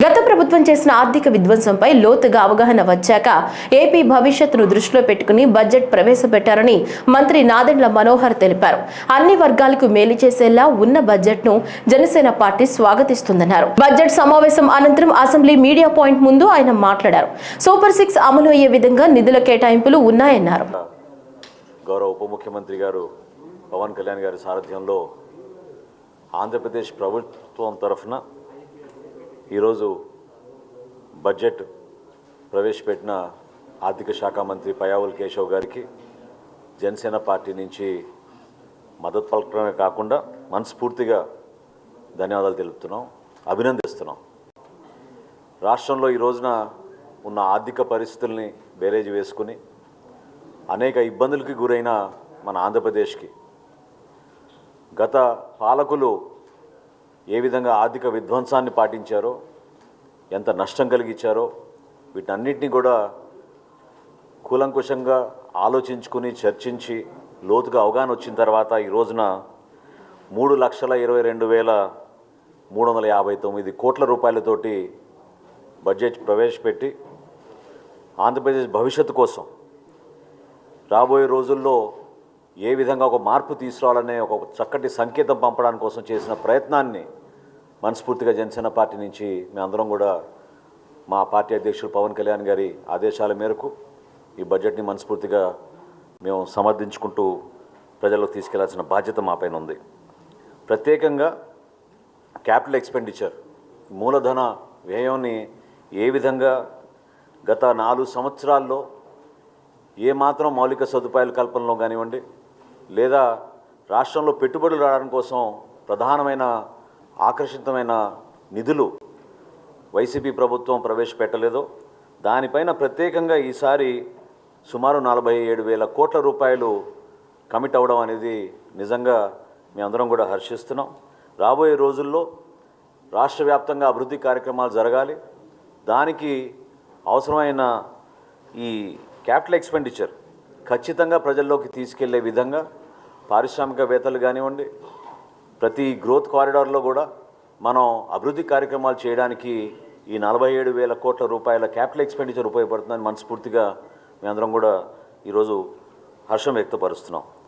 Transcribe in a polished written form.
గత ప్రభుత్వం చేసిన ఆర్థిక విధ్వంసంపై లోతుగా అవగాహన వచ్చాక ఏపీ భవిష్యత్తును దృష్టిలో పెట్టుకుని బడ్జెట్ ప్రవేశపెట్టారని మంత్రి నాదెండ్ల మనోహర్ తెలిపారు. అన్ని వర్గాలకు మేలు చేసేలా ఉన్న బడ్జెట్ను జనసేన పార్టీ స్వాగతిస్తుందన్నారు. బడ్జెట్ సమావేశం అనంతరం అసెంబ్లీ మీడియా పాయింట్ ముందు ఆయన మాట్లాడారు. సూపర్ 6 అమలు అయ్యే విధంగా నిధుల కేటాయింపులు ఉన్నాయన్నారు. గౌరవ ఉప ముఖ్యమంత్రి గారు పవన్ కళ్యాణ్ గారి సారథ్యంలో ఆంధ్రప్రదేశ్ ప్రభుత్వం తరఫున ఈరోజు బడ్జెట్ ప్రవేశపెట్టిన ఆర్థిక శాఖ మంత్రి పయ్యావుల కేశవ్ గారికి జనసేన పార్టీ నుంచి మద్దతు పలకడమే కాకుండా మనస్ఫూర్తిగా ధన్యవాదాలు తెలుపుతున్నాం, అభినందిస్తున్నాం. రాష్ట్రంలో ఈ రోజున ఉన్న ఆర్థిక పరిస్థితుల్ని బేరేజ్ వేసుకుని అనేక ఇబ్బందులకి గురైన మన ఆంధ్రప్రదేశ్కి గత పాలకులు ఏ విధంగా ఆర్థిక విధ్వంసాన్ని పాటించారో, ఎంత నష్టం కలిగించారో వీటన్నిటిని కూడా కూలంకుషంగా ఆలోచించుకుని చర్చించి లోతుగా అవగాహన వచ్చిన తర్వాత ఈ రోజున 3,22,359 కోట్ల రూపాయలతోటి బడ్జెట్ ప్రవేశపెట్టి ఆంధ్రప్రదేశ్ భవిష్యత్తు కోసం రాబోయే రోజుల్లో ఏ విధంగా ఒక మార్పు తీసుకురావాలనే ఒక చక్కటి సంకేతం పంపడానికి కోసం చేసిన ప్రయత్నాన్ని మనస్ఫూర్తిగా జనసేన పార్టీ నుంచి మేమందరం కూడా మా పార్టీ అధ్యక్షులు పవన్ కళ్యాణ్ గారి ఆదేశాల మేరకు ఈ బడ్జెట్ని మనస్ఫూర్తిగా మేము సమర్థించుకుంటూ ప్రజలకు తీసుకెళ్లాల్సిన బాధ్యత మాపైన ఉంది. ప్రత్యేకంగా క్యాపిటల్ ఎక్స్పెండిచర్ మూలధన వ్యయాన్ని ఏ విధంగా గత 4 సంవత్సరాల్లో ఏమాత్రం మౌలిక సదుపాయాల కల్పనలో కానివ్వండి, లేదా రాష్ట్రంలో పెట్టుబడులు రావడం కోసం ప్రధానమైన ఆకర్షితమైన నిధులు వైసీపీ ప్రభుత్వం ప్రవేశపెట్టలేదో దానిపైన ప్రత్యేకంగా ఈసారి సుమారు 47,000 కోట్ల రూపాయలు కమిట్ అవ్వడం అనేది నిజంగా మేమందరం కూడా హర్షిస్తున్నాం. రాబోయే రోజుల్లో రాష్ట్ర వ్యాప్తంగా అభివృద్ధి కార్యక్రమాలు జరగాలి. దానికి అవసరమైన ఈ క్యాపిటల్ ఎక్స్పెండిచర్ ఖచ్చితంగా ప్రజల్లోకి తీసుకెళ్లే విధంగా పారిశ్రామికవేత్తలు కానివ్వండి, ప్రతి గ్రోత్ కారిడార్లో కూడా మనం అభివృద్ధి కార్యక్రమాలు చేయడానికి ఈ 47,000 కోట్ల రూపాయల క్యాపిటల్ ఎక్స్పెండిచర్ ఉపయోగపడుతుందని మనస్ఫూర్తిగా మేమందరం కూడా ఈరోజు హర్షం వ్యక్తపరుస్తున్నాం.